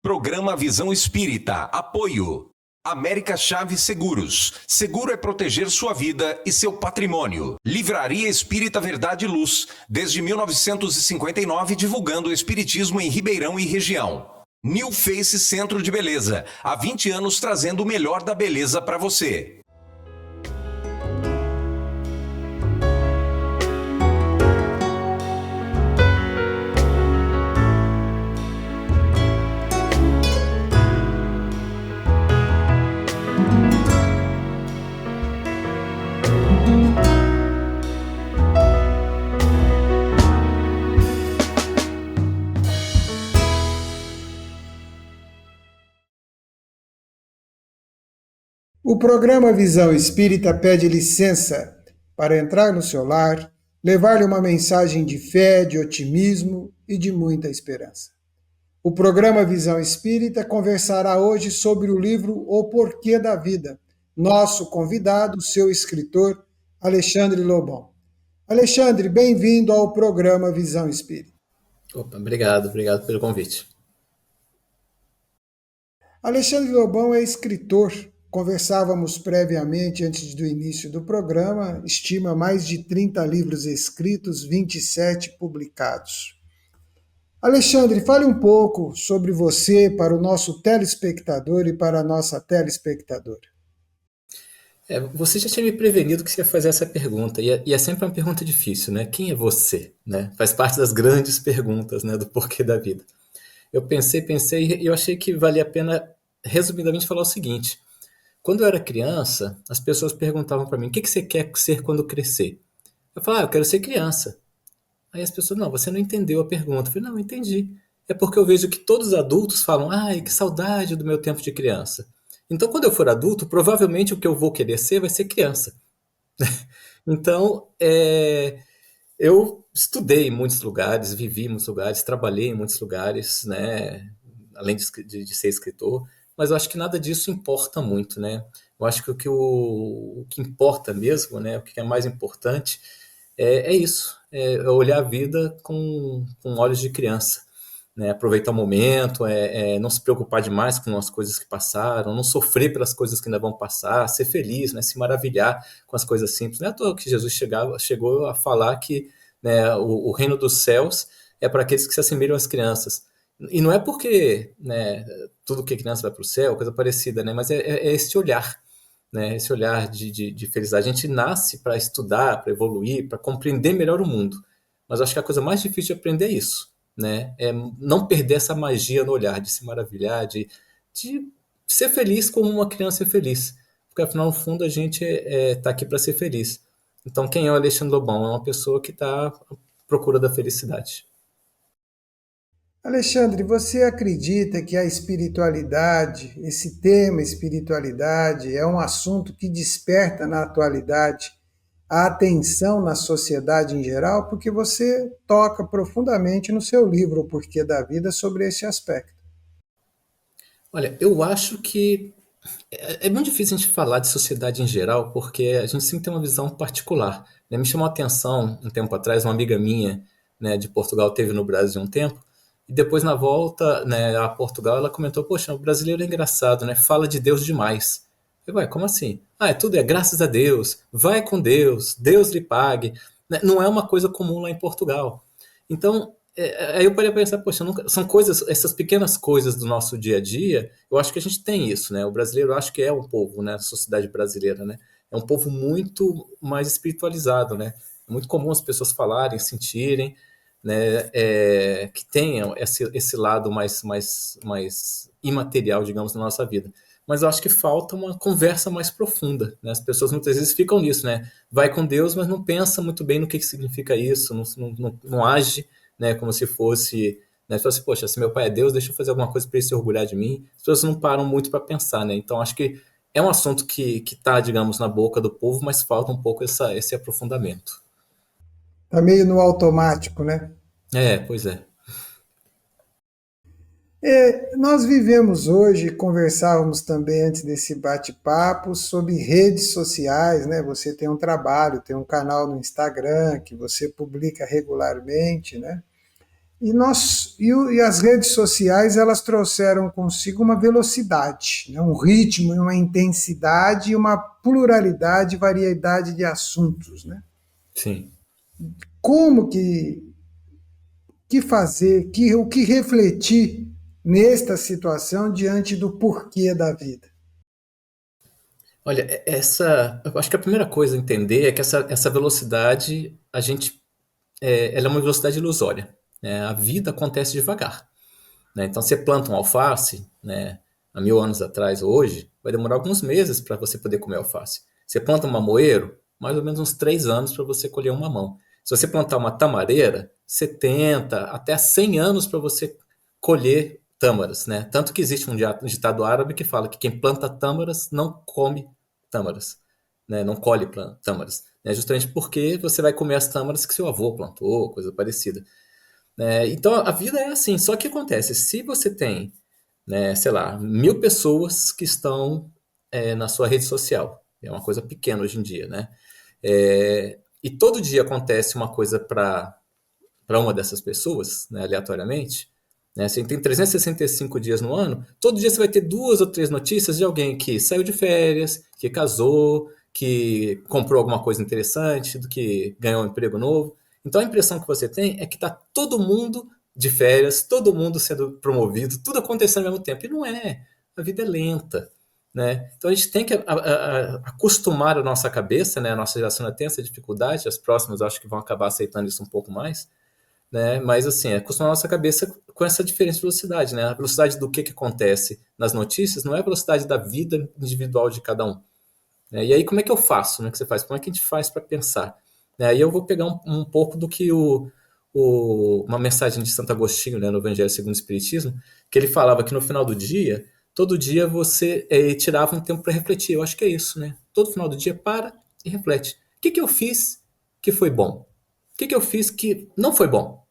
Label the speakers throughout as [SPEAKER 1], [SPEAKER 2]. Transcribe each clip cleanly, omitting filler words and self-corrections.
[SPEAKER 1] Programa Visão Espírita. Apoio. América Chaves Seguros. Seguro é proteger sua vida e seu patrimônio. Livraria Espírita Verdade e Luz. Desde 1959, divulgando o espiritismo em Ribeirão e região. New Face Centro de Beleza. Há 20 anos trazendo o melhor da beleza para você.
[SPEAKER 2] O programa Visão Espírita pede licença para entrar no seu lar, levar-lhe uma mensagem de fé, de otimismo e de muita esperança. O programa Visão Espírita conversará hoje sobre o livro O Porquê da Vida. Nosso convidado, seu escritor, Alexandre Lobão. Alexandre, bem-vindo ao programa Visão Espírita.
[SPEAKER 3] Opa, obrigado pelo convite.
[SPEAKER 2] Alexandre Lobão é escritor. Conversávamos previamente, antes do início do programa, estima mais de 30 livros escritos, 27 publicados. Alexandre, fale um pouco sobre você para o nosso telespectador e para a nossa telespectadora.
[SPEAKER 3] Você já tinha me prevenido que você ia fazer essa pergunta, e é sempre uma pergunta difícil, né? Quem é você? Né? Faz parte das grandes perguntas, né, do porquê da vida. Eu pensei, e eu achei que valia a pena, resumidamente, falar o seguinte. Quando eu era criança, as pessoas perguntavam para mim, o que você quer ser quando crescer? Eu falava, eu quero ser criança. Aí as pessoas, não, você não entendeu a pergunta. Eu falei, não, eu entendi. É porque eu vejo que todos os adultos falam, ai, que saudade do meu tempo de criança. Então, quando eu for adulto, provavelmente o que eu vou querer ser vai ser criança. Então, eu estudei em muitos lugares, vivi em muitos lugares, trabalhei em muitos lugares, né? Além de ser escritor. Mas eu acho que nada disso importa muito, né? Eu acho que o que importa mesmo, né? O que é mais importante é isso, é olhar a vida com olhos de criança, né? Aproveitar o momento, não se preocupar demais com as coisas que passaram, não sofrer pelas coisas que ainda vão passar, ser feliz, né? Se maravilhar com as coisas simples. Não é à toa que Jesus chegou a falar que, né, o reino dos céus é para aqueles que se assemelham às crianças. E não é porque, né, tudo que é criança vai para o céu, coisa parecida, né, mas é esse olhar, né, esse olhar de felicidade. A gente nasce para estudar, para evoluir, para compreender melhor o mundo. Mas acho que a coisa mais difícil de aprender é isso, né, é não perder essa magia no olhar, de se maravilhar, de ser feliz como uma criança é feliz. Porque afinal, no fundo, a gente está aqui para ser feliz. Então, quem é o Alexandre Lobão? É uma pessoa que está à procura da felicidade.
[SPEAKER 2] Alexandre, você acredita que a espiritualidade, esse tema espiritualidade, é um assunto que desperta na atualidade a atenção na sociedade em geral? Porque você toca profundamente no seu livro O Porquê da Vida sobre esse aspecto.
[SPEAKER 3] Olha, eu acho que é muito difícil a gente falar de sociedade em geral, porque a gente sempre tem uma visão particular, né? Me chamou a atenção, um tempo atrás, uma amiga minha, né, de Portugal esteve no Brasil um tempo, e depois na volta, né, a Portugal, ela comentou, poxa, o brasileiro é engraçado, né? Fala de Deus demais. Eu, ué, como assim? Tudo é graças a Deus, vai com Deus, Deus lhe pague. Né? Não é uma coisa comum lá em Portugal. Então, aí eu parei a pensar, poxa, são coisas, essas pequenas coisas do nosso dia a dia, eu acho que a gente tem isso, né? O brasileiro, eu acho que é um povo, né? A sociedade brasileira, né? É um povo muito mais espiritualizado, né? É muito comum as pessoas falarem, sentirem, né? Que tenham esse lado mais imaterial, digamos, na nossa vida. Mas eu acho que falta uma conversa mais profunda, né? As pessoas muitas vezes ficam nisso, né? Vai com Deus, mas não pensa muito bem no que significa isso, não age, né, como se fosse, né, se fosse, poxa, se meu pai é Deus, deixa eu fazer alguma coisa para ele se orgulhar de mim. As pessoas não param muito para pensar, né? Então acho que é um assunto que está, digamos, na boca do povo, mas falta um pouco esse aprofundamento.
[SPEAKER 2] Está meio no automático, né?
[SPEAKER 3] Pois é.
[SPEAKER 2] Nós vivemos hoje, conversávamos também antes desse bate-papo sobre redes sociais, né? Você tem um trabalho, tem um canal no Instagram que você publica regularmente, né? E as redes sociais, elas trouxeram consigo uma velocidade, né? Um ritmo, uma intensidade, uma pluralidade, variedade de assuntos, né?
[SPEAKER 3] Sim.
[SPEAKER 2] Como que fazer, o que refletir nesta situação diante do porquê da vida?
[SPEAKER 3] Olha, eu acho que a primeira coisa a entender é que essa velocidade, ela é uma velocidade ilusória, né? A vida acontece devagar, né? Então, você planta um alface, né, há 1000 anos atrás ou hoje, vai demorar alguns meses para você poder comer alface. Você planta um mamoeiro, mais ou menos uns 3 anos para você colher um mamão. Se você plantar uma tamareira, 70 até 100 anos para você colher tâmaras, né? Tanto que existe um ditado árabe que fala que quem planta tâmaras não come tâmaras, né? Não colhe tâmaras, né? Justamente porque você vai comer as tâmaras que seu avô plantou, coisa parecida. Então a vida é assim, só que acontece, se você tem, né, sei lá, 1000 pessoas que estão na sua rede social, é uma coisa pequena hoje em dia, né? E todo dia acontece uma coisa para uma dessas pessoas, né, aleatoriamente, né? Você tem 365 dias no ano, todo dia você vai ter 2 ou 3 notícias de alguém que saiu de férias, que casou, que comprou alguma coisa interessante, do que ganhou um emprego novo. Então a impressão que você tem é que está todo mundo de férias, todo mundo sendo promovido, tudo acontecendo ao mesmo tempo. E não é. A vida é lenta, né? Então a gente tem que acostumar a nossa cabeça, né? A nossa geração ainda tem essa dificuldade, as próximas eu acho que vão acabar aceitando isso um pouco mais, né? Mas assim, acostumar a nossa cabeça com essa diferença de velocidade, né? A velocidade do que acontece nas notícias não é a velocidade da vida individual de cada um, né? E aí como é que eu faço, né? Que você faz? Como é que a gente faz para pensar? Aí eu vou pegar um pouco do que uma mensagem de Santo Agostinho, né, no Evangelho segundo o Espiritismo, que ele falava que no final do dia, todo dia você tirava um tempo para refletir. Eu acho que é isso, né? Todo final do dia para e reflete. O que eu fiz que foi bom? O que eu fiz que não foi bom?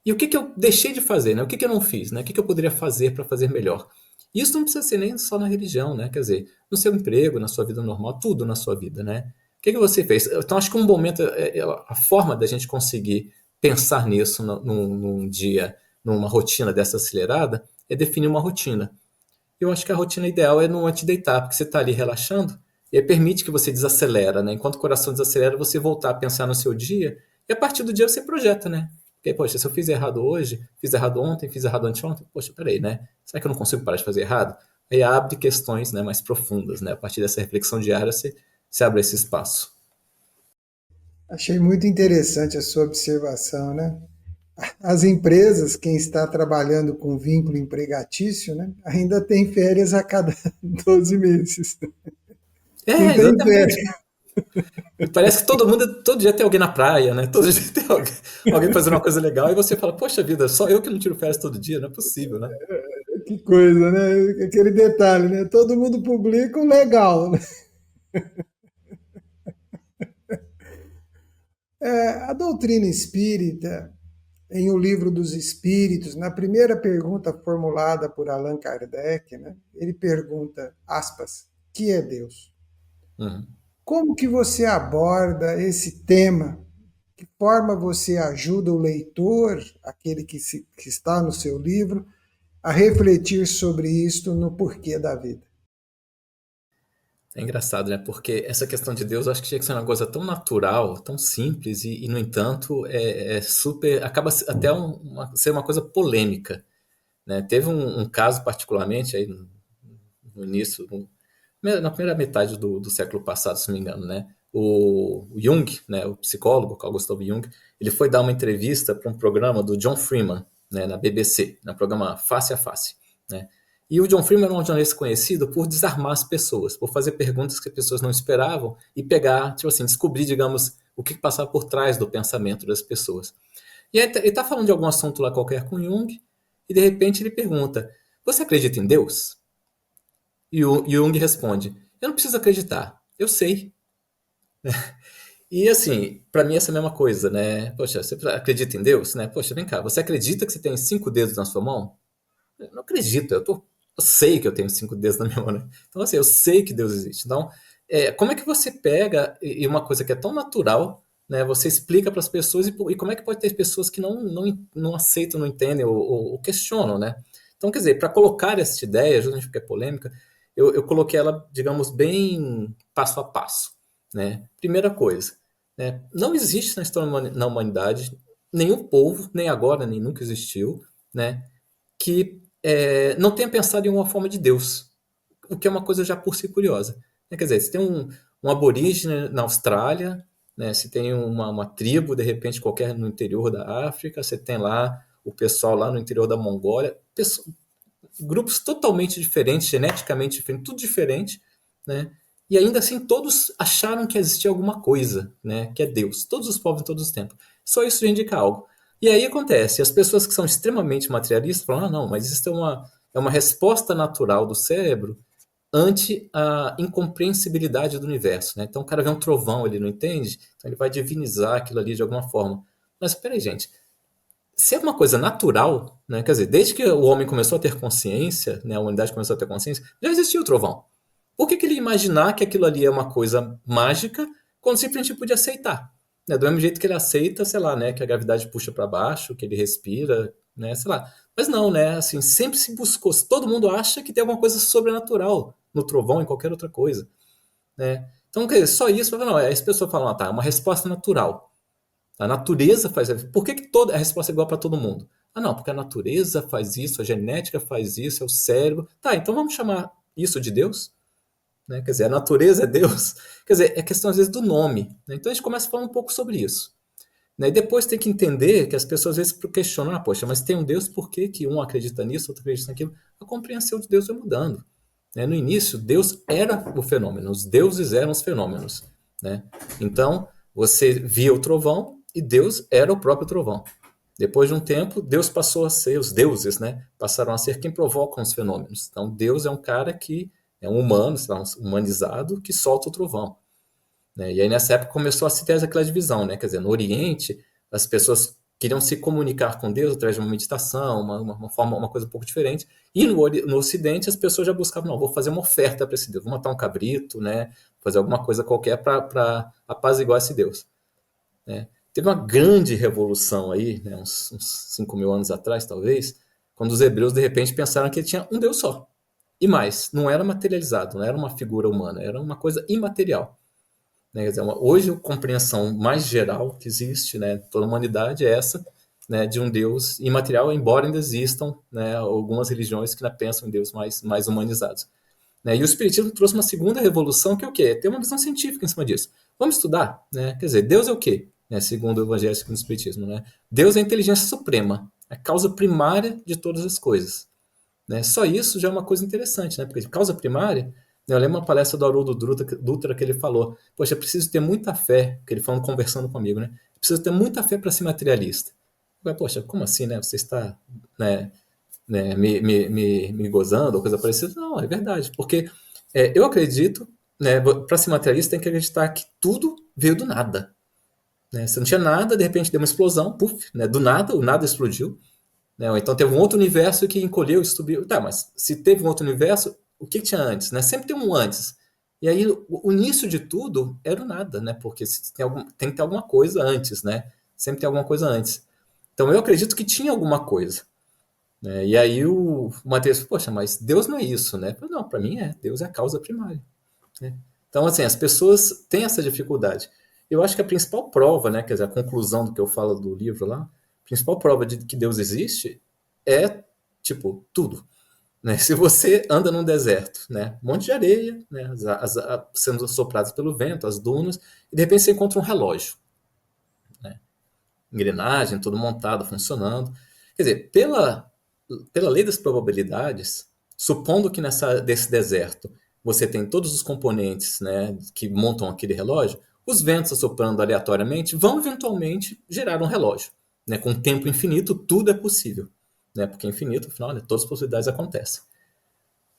[SPEAKER 3] E o que eu deixei de fazer, né? O que eu não fiz, né? O que eu poderia fazer para fazer melhor? Isso não precisa ser nem só na religião, né? Quer dizer, no seu emprego, na sua vida normal, tudo na sua vida, né? O que você fez? Então, acho que um momento, a forma da gente conseguir pensar nisso num dia, numa rotina dessa acelerada, é definir uma rotina. Eu acho que a rotina ideal é no antes de deitar, porque você está ali relaxando e aí permite que você desacelera, né? Enquanto o coração desacelera, você voltar a pensar no seu dia e a partir do dia você projeta, né? Porque, poxa, se eu fiz errado hoje, fiz errado ontem, fiz errado anteontem, poxa, peraí, né? Será que eu não consigo parar de fazer errado? Aí abre questões, né, mais profundas, né? A partir dessa reflexão diária, você abre esse espaço.
[SPEAKER 2] Achei muito interessante a sua observação, né? As empresas, quem está trabalhando com vínculo empregatício, né, ainda tem férias a cada 12 meses. Não tem
[SPEAKER 3] Exatamente.
[SPEAKER 2] férias.
[SPEAKER 3] E parece que todo dia tem alguém na praia, né? Todo dia tem alguém fazendo uma coisa legal e você fala, poxa vida, só eu que não tiro férias todo dia, não é possível, né?
[SPEAKER 2] Que coisa, né? Aquele detalhe, né? Todo mundo publica o legal, né? A doutrina espírita, em O Livro dos Espíritos, na primeira pergunta formulada por Allan Kardec, né, ele pergunta, aspas, que é Deus?
[SPEAKER 3] Uhum.
[SPEAKER 2] Como que você aborda esse tema? Que forma você ajuda o leitor, aquele que está no seu livro, a refletir sobre isto no porquê da vida?
[SPEAKER 3] É engraçado, né? Porque essa questão de Deus, eu acho que tinha que ser uma coisa tão natural, tão simples, e no entanto, super. Acaba até ser uma coisa polêmica, né? Teve um caso, particularmente, aí no início, na primeira metade do século passado, se não me engano, né? O Jung, né, o psicólogo Carl Gustav Jung, ele foi dar uma entrevista para um programa do John Freeman, né, na BBC, no programa Face a Face, né? E o John Freeman era um jornalista conhecido por desarmar as pessoas, por fazer perguntas que as pessoas não esperavam e pegar, tipo assim, descobrir, digamos, o que passava por trás do pensamento das pessoas. E aí ele está falando de algum assunto lá qualquer com Jung, e de repente ele pergunta: Você acredita em Deus? E o Jung responde: Eu não preciso acreditar, eu sei. E assim, para mim essa é a mesma coisa, né? Poxa, você acredita em Deus, né? Poxa, vem cá, você acredita que você tem 5 dedos na sua mão? Eu não acredito, eu sei que eu tenho 5 dedos na minha mão, né? Então assim, eu sei que Deus existe. Então, como é que você pega e uma coisa que é tão natural, né? Você explica para as pessoas e como é que pode ter pessoas que não aceitam, não entendem ou questionam, né? Então, quer dizer, para colocar essa ideia, justamente porque é polêmica, eu coloquei ela, digamos, bem passo a passo, né? Primeira coisa, né? Não existe na história na humanidade nenhum povo, nem agora, nem nunca existiu, né? Que não tenha pensado em uma forma de Deus, o que é uma coisa já por si curiosa. Quer dizer, se tem um aborígene na Austrália, né, se tem uma tribo, de repente, qualquer no interior da África, você tem lá o pessoal lá no interior da Mongólia, grupos totalmente diferentes, geneticamente diferentes, tudo diferente, né? E ainda assim todos acharam que existia alguma coisa, né? Que é Deus. Todos os povos em todos os tempos. Só isso já indica algo. E aí acontece, as pessoas que são extremamente materialistas falam, não, mas isso é uma resposta natural do cérebro ante a incompreensibilidade do universo, né? Então o cara vê um trovão, ele não entende, então ele vai divinizar aquilo ali de alguma forma. Mas peraí, gente, se é uma coisa natural, né? Quer dizer, desde que o homem começou a ter consciência, né, a humanidade começou a ter consciência, já existia o trovão. Por que ele ia imaginar que aquilo ali é uma coisa mágica quando simplesmente podia aceitar? Né? Do mesmo jeito que ele aceita, sei lá, né, que a gravidade puxa para baixo, que ele respira, né, sei lá. Mas não, né, assim, sempre se buscou. Todo mundo acha que tem alguma coisa sobrenatural no trovão, em qualquer outra coisa, né? Então, quer dizer, só isso, não, aí as pessoas falam, ah, tá, é uma resposta natural. A natureza faz. Por que toda a resposta é igual para todo mundo? Ah, não, porque a natureza faz isso, a genética faz isso, é o cérebro. Tá, então vamos chamar isso de Deus? Né? Quer dizer, a natureza é Deus? Quer dizer, é questão às vezes do nome. Né? Então a gente começa a falar um pouco sobre isso. Né? E depois tem que entender que as pessoas às vezes questionam, ah, poxa, mas tem um Deus, por que que um acredita nisso, outro acredita naquilo? A compreensão de Deus vai mudando. Né? No início, Deus era o fenômeno, os deuses eram os fenômenos. Né? Então, você via o trovão e Deus era o próprio trovão. Depois de um tempo, Deus passou a ser, os deuses, né? Passaram a ser quem provocam os fenômenos. Então, Deus é um cara que é um humano, um humanizado, que solta o trovão. Né? E aí, nessa época, começou a se ter aquela divisão, né? Quer dizer, no Oriente, as pessoas queriam se comunicar com Deus através de uma meditação, uma forma, uma coisa um pouco diferente. E no Ocidente, as pessoas já buscavam, não, vou fazer uma oferta para esse Deus, vou matar um cabrito, né? Fazer alguma coisa qualquer para apaziguar esse Deus. Né? Teve uma grande revolução aí, né? uns 5 mil anos atrás, talvez, quando os hebreus, de repente, pensaram que tinha um Deus só. E mais, não era materializado, não era uma figura humana, era uma coisa imaterial. Né? Quer dizer, hoje a compreensão mais geral que existe, né, toda a humanidade é essa, né, de um Deus imaterial, embora ainda existam, né, algumas religiões que ainda pensam em Deus mais humanizados. Né? E o Espiritismo trouxe uma segunda revolução, que é o quê? Ter uma visão científica em cima disso. Vamos estudar? Né? Quer dizer, Deus é o quê? Né, segundo o Evangelho, segundo o Espiritismo. Né? Deus é a inteligência suprema, a causa primária de todas as coisas. Né? Só isso já é uma coisa interessante, né? Porque causa primária, eu lembro uma palestra do Haroldo Dutra que ele falou, poxa, preciso ter muita fé, que ele falando, conversando comigo, né? Preciso ter muita fé para ser materialista. Eu, poxa, como assim, né? Você está me gozando ou coisa parecida? Não, é verdade, porque eu acredito, né, para ser materialista tem que acreditar que tudo veio do nada. Né? Se não tinha nada, de repente deu uma explosão, puf, né? Do nada, o nada explodiu. Né? Ou então teve um outro universo que encolheu, estubiu. Tá, mas se teve um outro universo, o que tinha antes? Né? Sempre tem um antes. E aí o início de tudo era o nada, né? Porque tem que ter alguma coisa antes, né? Sempre tem alguma coisa antes. Então eu acredito que tinha alguma coisa. Né? E aí o Mateus, poxa, mas Deus não é isso, né? Não, para mim Deus é a causa primária. Né? Então, assim, as pessoas têm essa dificuldade. Eu acho que a principal prova, né, quer dizer, a conclusão do que eu falo do livro lá, a principal prova de que Deus existe é, tipo, tudo. Né? Se você anda num deserto, né, um monte de areia, né, sendo sopradas pelo vento, as dunas, e de repente você encontra um relógio. Né? Engrenagem, tudo montado, funcionando. Quer dizer, pela lei das probabilidades, supondo que desse deserto você tem todos os componentes, né, que montam aquele relógio, os ventos soprando aleatoriamente vão eventualmente gerar um relógio. Né? Com tempo infinito, tudo é possível. Né? Porque é infinito, afinal, né, todas as possibilidades acontecem.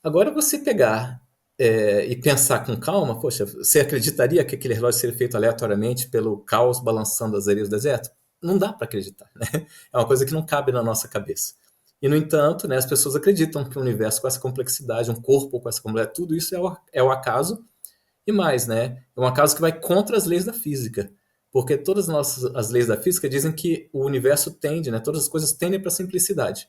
[SPEAKER 3] Agora, você pegar e pensar com calma, poxa, você acreditaria que aquele relógio seria feito aleatoriamente pelo caos balançando as areias do deserto? Não dá para acreditar. Né? É uma coisa que não cabe na nossa cabeça. E, no entanto, né, as pessoas acreditam que um universo com essa complexidade, um corpo com essa complexidade, tudo isso é o acaso. E mais, né? É um acaso que vai contra as leis da física. Porque todas as leis da física dizem que o universo tende, né, todas as coisas tendem para a simplicidade.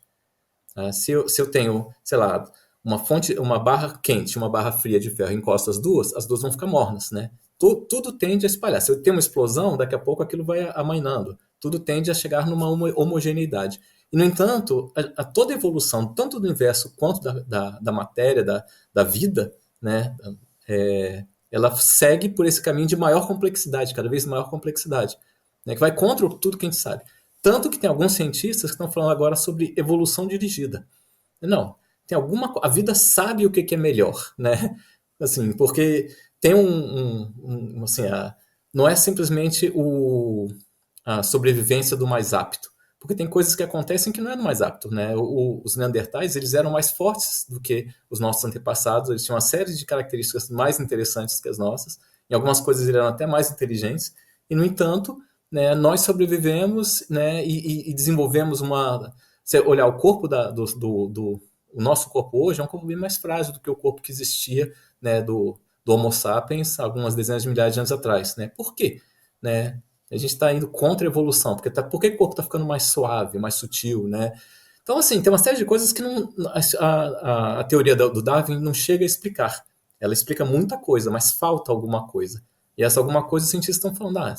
[SPEAKER 3] Se eu tenho, sei lá, uma barra quente, uma barra fria de ferro, encosto as duas vão ficar mornas, né? Tudo tende a espalhar. Se eu tenho uma explosão, daqui a pouco aquilo vai amainando. Tudo tende a chegar numa homogeneidade. E, no entanto, toda evolução, tanto do universo quanto da matéria, da vida, né, ela segue por esse caminho de maior complexidade, cada vez maior complexidade, né, que vai contra tudo que a gente sabe. Tanto que tem alguns cientistas que estão falando agora sobre evolução dirigida. Não, tem a vida sabe o que é melhor, né? Assim, porque tem assim, não é simplesmente a sobrevivência do mais apto, porque tem coisas que acontecem que não é do mais apto, né? Os neandertais, eles eram mais fortes do que os nossos antepassados, eles tinham uma série de características mais interessantes que as nossas, em algumas coisas eles eram até mais inteligentes, e, no entanto, né, nós sobrevivemos, né, e desenvolvemos você olhar o corpo o nosso corpo hoje é um corpo bem mais frágil do que o corpo que existia, né, do Homo sapiens algumas dezenas de milhares de anos atrás, né? Por quê? Né? A gente está indo contra a evolução, por que o corpo está ficando mais suave, mais sutil, né? Então, assim, tem uma série de coisas que a teoria do Darwin não chega a explicar. Ela explica muita coisa, mas falta alguma coisa. E essa alguma coisa os cientistas estão falando,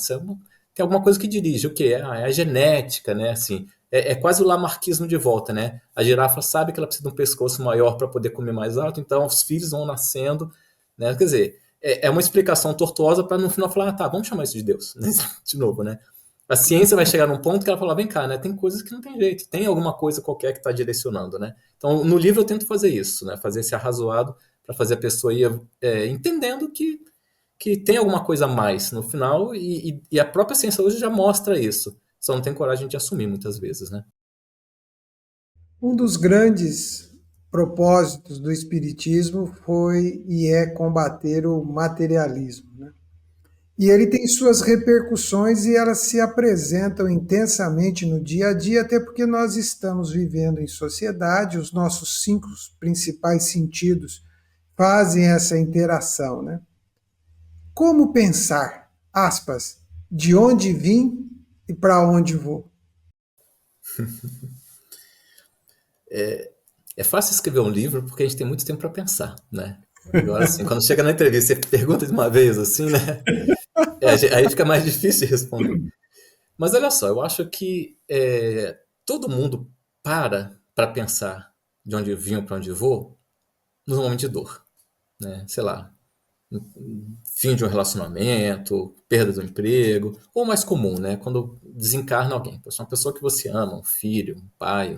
[SPEAKER 3] tem alguma coisa que dirige, o quê? É a genética, né? Assim, é quase o lamarquismo de volta, né? A girafa sabe que ela precisa de um pescoço maior para poder comer mais alto, então os filhos vão nascendo, né? Quer dizer, é uma explicação tortuosa para no final falar, tá, vamos chamar isso de Deus, né? De novo, né? A ciência vai chegar num ponto que ela fala, vem cá, né? Tem coisas que não tem jeito, tem alguma coisa qualquer que está direcionando, né? Então, no livro eu tento fazer isso, né? Fazer esse arrazoado para fazer a pessoa ir entendendo que tem alguma coisa a mais no final e a própria ciência hoje já mostra isso. Só não tem coragem de assumir muitas vezes, né?
[SPEAKER 2] Um dos grandes propósitos do Espiritismo foi e é combater o materialismo, né? E ele tem suas repercussões e elas se apresentam intensamente no dia a dia, até porque nós estamos vivendo em sociedade, os nossos cinco principais sentidos fazem essa interação, né? Como pensar, aspas, de onde vim e para onde vou?
[SPEAKER 3] É fácil escrever um livro porque a gente tem muito tempo para pensar, né? Agora, assim, quando chega na entrevista, você pergunta de uma vez, assim, né? Aí fica mais difícil de responder. Mas olha só, eu acho que todo mundo para pensar de onde eu vim ou para onde eu vou nos momentos de dor, né? Sei lá, fim de um relacionamento, perda do emprego, ou mais comum, né? Quando desencarna alguém, uma pessoa que você ama, um filho, um pai,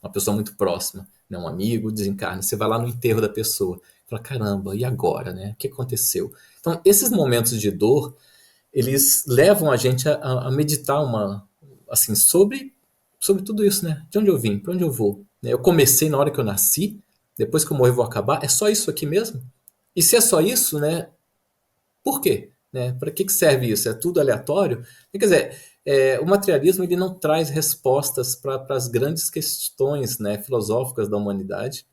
[SPEAKER 3] uma pessoa muito próxima, né? Um amigo desencarna, você vai lá no enterro da pessoa, fala, caramba, e agora, né? O que aconteceu? Então, esses momentos de dor, eles levam a gente a meditar assim, sobre tudo isso, né? De onde eu vim, para onde eu vou? Né? Eu comecei na hora que eu nasci, depois que eu morrer eu vou acabar, é só isso aqui mesmo? E se é só isso, né? Por quê? Né? Para que serve isso? É tudo aleatório? Quer dizer, o materialismo ele não traz respostas para as grandes questões, né, filosóficas da humanidade,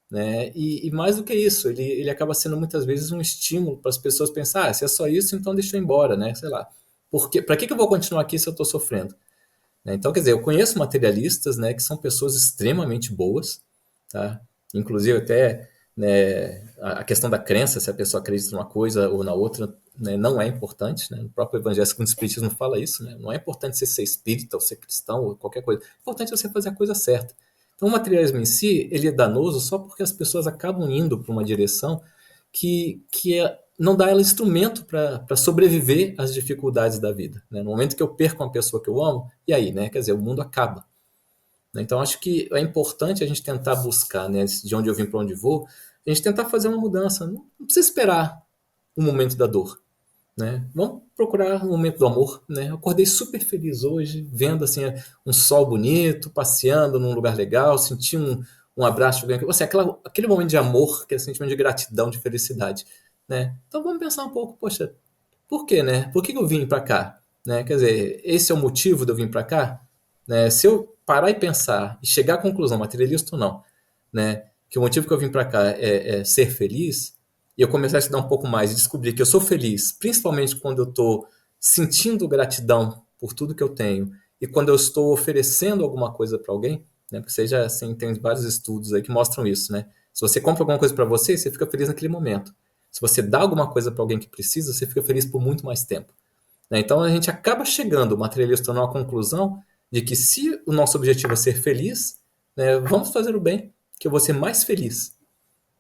[SPEAKER 3] né? E mais do que isso, ele acaba sendo muitas vezes um estímulo para as pessoas pensar, se é só isso, então deixa eu ir embora, né? Sei lá. Para que eu vou continuar aqui se eu estou sofrendo? Né? Então, quer dizer, eu conheço materialistas, né, que são pessoas extremamente boas, tá? Inclusive até, né, a questão da crença, se a pessoa acredita numa coisa ou na outra, né, não é importante, né? O próprio Evangelho segundo o Espiritismo fala isso, né? Não é importante você ser espírita ou ser cristão ou qualquer coisa. É importante você fazer a coisa certa. Então, o materialismo em si, ele é danoso só porque as pessoas acabam indo para uma direção não dá ela instrumento para sobreviver às dificuldades da vida. Né? No momento que eu perco uma pessoa que eu amo, e aí, né? Quer dizer, o mundo acaba. Né? Então, acho que é importante a gente tentar buscar, né, de onde eu vim para onde vou, a gente tentar fazer uma mudança. Não precisa esperar o momento da dor. Né? Vamos procurar um momento do amor. Né? Eu acordei super feliz hoje, vendo assim, um sol bonito, passeando num lugar legal, senti um abraço de alguém. Assim, aquele momento de amor, que é sentimento de gratidão, de felicidade. Né? Então vamos pensar um pouco, poxa, por quê, né? Por que eu vim para cá? Né? Quer dizer, esse é o motivo de eu vir para cá? Né? Se eu parar e pensar e chegar à conclusão, materialista ou não, né, que o motivo que eu vim para cá é ser feliz, e eu começar a estudar um pouco mais e descobrir que eu sou feliz, principalmente quando eu estou sentindo gratidão por tudo que eu tenho, e quando eu estou oferecendo alguma coisa para alguém, né, porque você já assim, tem vários estudos aí que mostram isso, né? Se você compra alguma coisa para você, você fica feliz naquele momento. Se você dá alguma coisa para alguém que precisa, você fica feliz por muito mais tempo, né? Então a gente acaba chegando, o materialista, numa conclusão de que se o nosso objetivo é ser feliz, né, vamos fazer o bem, que eu vou ser mais feliz,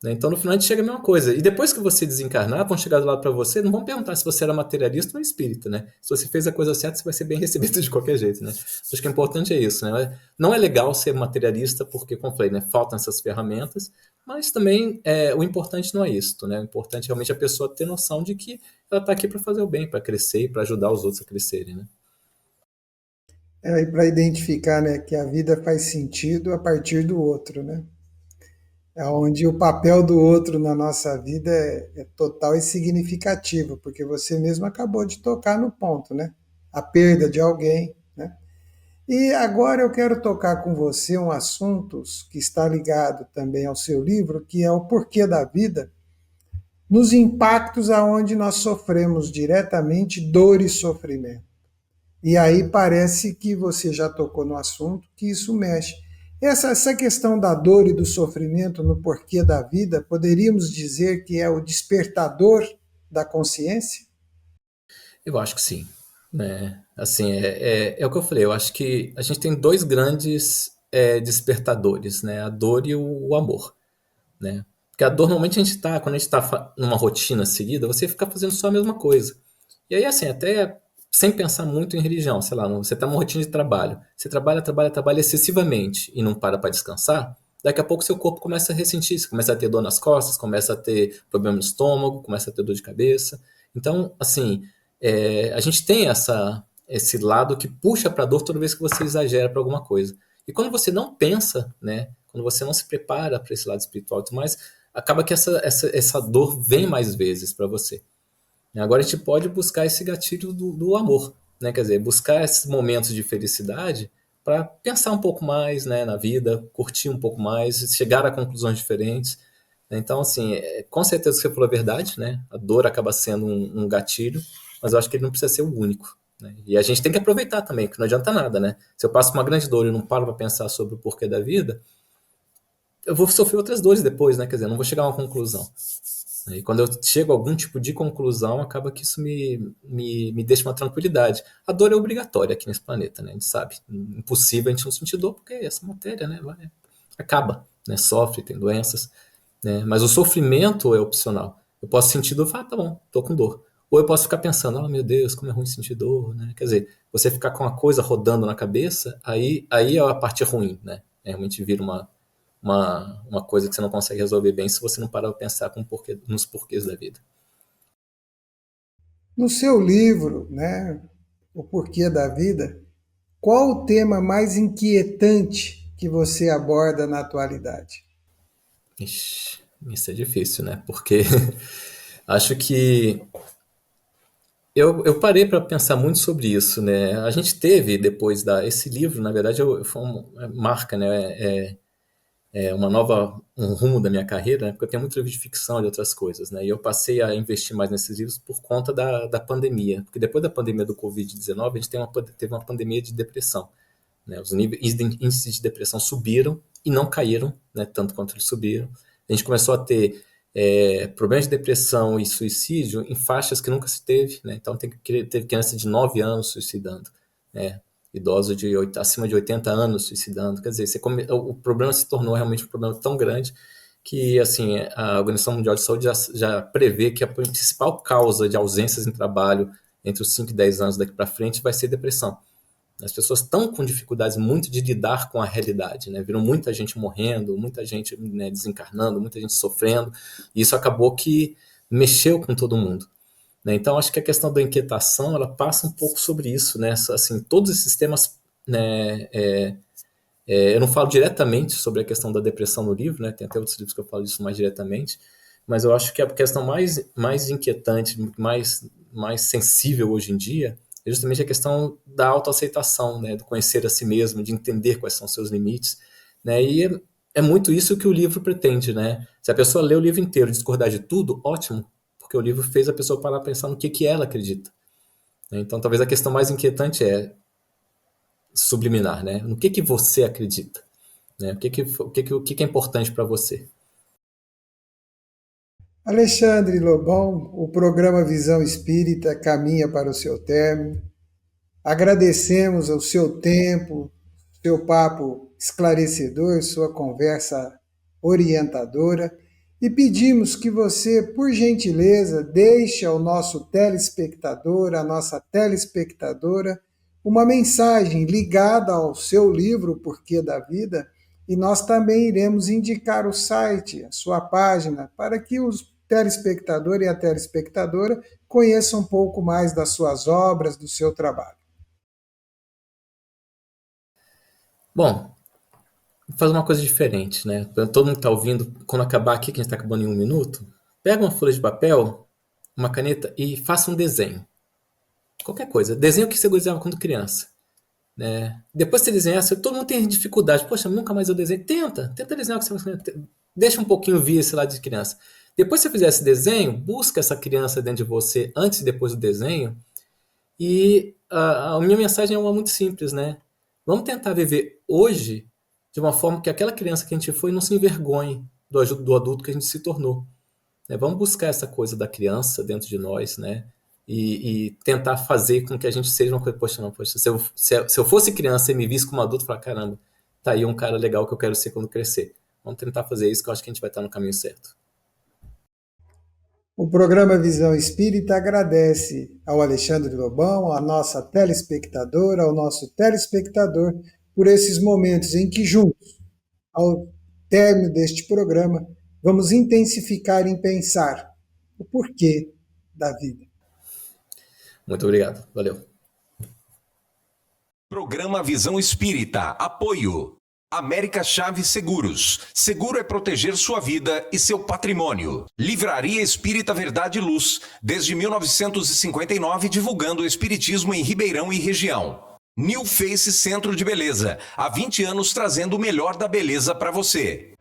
[SPEAKER 3] né? Então no final a gente chega a mesma coisa. E depois que você desencarnar, vão chegar do lado para você, não vão perguntar se você era materialista ou espírita, né? Se você fez a coisa certa, você vai ser bem recebido de qualquer jeito, né? Acho que o importante é isso, né? Não é legal ser materialista porque, como eu falei, né, faltam essas ferramentas, mas também o importante não é isso, né? O importante é realmente a pessoa ter noção de que ela está aqui para fazer o bem, para crescer e para ajudar os outros a crescerem, né?
[SPEAKER 2] E para identificar, né, que a vida faz sentido a partir do outro, né? É onde o papel do outro na nossa vida é total e significativo, porque você mesmo acabou de tocar no ponto, né? A perda de alguém, né? E agora eu quero tocar com você um assunto que está ligado também ao seu livro, que é o porquê da vida, nos impactos aonde nós sofremos diretamente dor e sofrimento. E aí parece que você já tocou no assunto, que isso mexe. Essa questão da dor e do sofrimento no porquê da vida, poderíamos dizer que é o despertador da consciência?
[SPEAKER 3] Eu acho que sim, né? Assim, é o que eu falei, eu acho que a gente tem dois grandes despertadores, né? A dor e o amor, né? Porque a dor, normalmente, quando a gente tá numa rotina seguida, você fica fazendo só a mesma coisa. E aí, assim, até sem pensar muito em religião, sei lá, você tá numa rotina de trabalho, você trabalha, trabalha, trabalha excessivamente e não para descansar, daqui a pouco seu corpo começa a ressentir, você começa a ter dor nas costas, começa a ter problema no estômago, começa a ter dor de cabeça. Então, assim, a gente tem esse lado que puxa para a dor toda vez que você exagera para alguma coisa. E quando você não pensa, né, quando você não se prepara para esse lado espiritual e tudo mais, acaba que essa dor vem mais vezes para você. Agora a gente pode buscar esse gatilho do amor, né? Quer dizer, buscar esses momentos de felicidade para pensar um pouco mais, né, na vida, curtir um pouco mais, chegar a conclusões diferentes. Então, assim, com certeza você falou a verdade, né? A dor acaba sendo um gatilho, mas eu acho que ele não precisa ser o único, né? E a gente tem que aproveitar também, que não adianta nada, né? Se eu passo uma grande dor e não paro para pensar sobre o porquê da vida, eu vou sofrer outras dores depois, né? Quer dizer, eu não vou chegar a uma conclusão. E quando eu chego a algum tipo de conclusão, acaba que isso me deixa uma tranquilidade. A dor é obrigatória aqui nesse planeta, né? A gente sabe. Impossível a gente não sentir dor, porque essa matéria, né, acaba, né? Sofre, tem doenças, né? Mas o sofrimento é opcional. Eu posso sentir dor e falar, tá bom, tô com dor. Ou eu posso ficar pensando, oh meu Deus, como é ruim sentir dor, né? Quer dizer, você ficar com uma coisa rodando na cabeça, aí é a parte ruim, né? Realmente vira uma coisa que você não consegue resolver bem se você não parar para pensar nos porquês da vida.
[SPEAKER 2] No seu livro, né, O Porquê da Vida, qual o tema mais inquietante que você aborda na atualidade?
[SPEAKER 3] Ixi, isso é difícil, né? Porque acho que eu parei para pensar muito sobre isso, né? A gente teve depois esse livro, na verdade, foi marca, né? Um rumo da minha carreira, né? Porque eu tenho muito livro de ficção e de outras coisas, né? E eu passei a investir mais nesses livros por conta da pandemia, porque depois da pandemia do Covid-19, a gente teve uma pandemia de depressão, né? Os índices de depressão subiram e não caíram, né? Tanto quanto eles subiram. A gente começou a ter problemas de depressão e suicídio em faixas que nunca se teve, né? Então teve criança de 9 anos suicidando, né? Idosos acima de 80 anos suicidando. Quer dizer, o problema se tornou realmente um problema tão grande que, assim, a Organização Mundial de Saúde já prevê que a principal causa de ausências em trabalho entre os 5 e 10 anos daqui para frente vai ser depressão. As pessoas estão com dificuldades muito de lidar com a realidade, né? Viram muita gente morrendo, muita gente, né, desencarnando, muita gente sofrendo, e isso acabou que mexeu com todo mundo, né? Então, acho que a questão da inquietação, ela passa um pouco sobre isso, né? Assim, todos esses temas, né, eu não falo diretamente sobre a questão da depressão no livro, né? Tem até outros livros que eu falo disso mais diretamente, mas eu acho que a questão mais inquietante, mais sensível hoje em dia é justamente a questão da autoaceitação, né? Do conhecer a si mesmo, de entender quais são os seus limites, né? E é muito isso que o livro pretende, né? Se a pessoa lê o livro inteiro e discordar de tudo, ótimo, porque o livro fez a pessoa parar a pensar no que ela acredita. né? Então, talvez a questão mais inquietante é subliminar, né? No que você acredita, né? O que é importante para você?
[SPEAKER 2] Alexandre Lobão, o programa Visão Espírita caminha para o seu término. Agradecemos o seu tempo, seu papo esclarecedor, sua conversa orientadora e pedimos que você, por gentileza, deixe ao nosso telespectador, à nossa telespectadora, uma mensagem ligada ao seu livro Porquê da Vida, e nós também iremos indicar o site, a sua página, para que os telespectador e a telespectadora conheçam um pouco mais das suas obras, do seu trabalho.
[SPEAKER 3] Bom, vou fazer uma coisa diferente, né? Todo mundo que está ouvindo, quando acabar aqui, que a gente está acabando em 1 minuto, pega uma folha de papel, uma caneta e faça um desenho. Qualquer coisa. Desenho o que você desenhava quando criança, né? Depois que você desenhar, todo mundo tem dificuldade. Poxa, nunca mais eu desenho. Tenta desenhar o que você deixa um pouquinho vir esse lado de criança. Depois que você fizer esse desenho, busca essa criança dentro de você antes e depois do desenho. E a minha mensagem é uma muito simples, né? Vamos tentar viver hoje de uma forma que aquela criança que a gente foi não se envergonhe do adulto que a gente se tornou, né? Vamos buscar essa coisa da criança dentro de nós, né? E tentar fazer com que a gente seja uma coisa, poxa, se eu fosse criança e me visse como adulto, falar, caramba, tá aí um cara legal que eu quero ser quando crescer. Vamos tentar fazer isso, que eu acho que a gente vai estar no caminho certo.
[SPEAKER 2] O programa Visão Espírita agradece ao Alexandre Lobão, à nossa telespectadora, ao nosso telespectador, por esses momentos em que juntos, ao término deste programa, vamos intensificar em pensar o porquê da vida.
[SPEAKER 3] Muito obrigado. Valeu.
[SPEAKER 1] Programa Visão Espírita. Apoio. América Chaves Seguros. Seguro é proteger sua vida e seu patrimônio. Livraria Espírita Verdade e Luz. Desde 1959, divulgando o espiritismo em Ribeirão e região. New Face Centro de Beleza. Há 20 anos trazendo o melhor da beleza para você.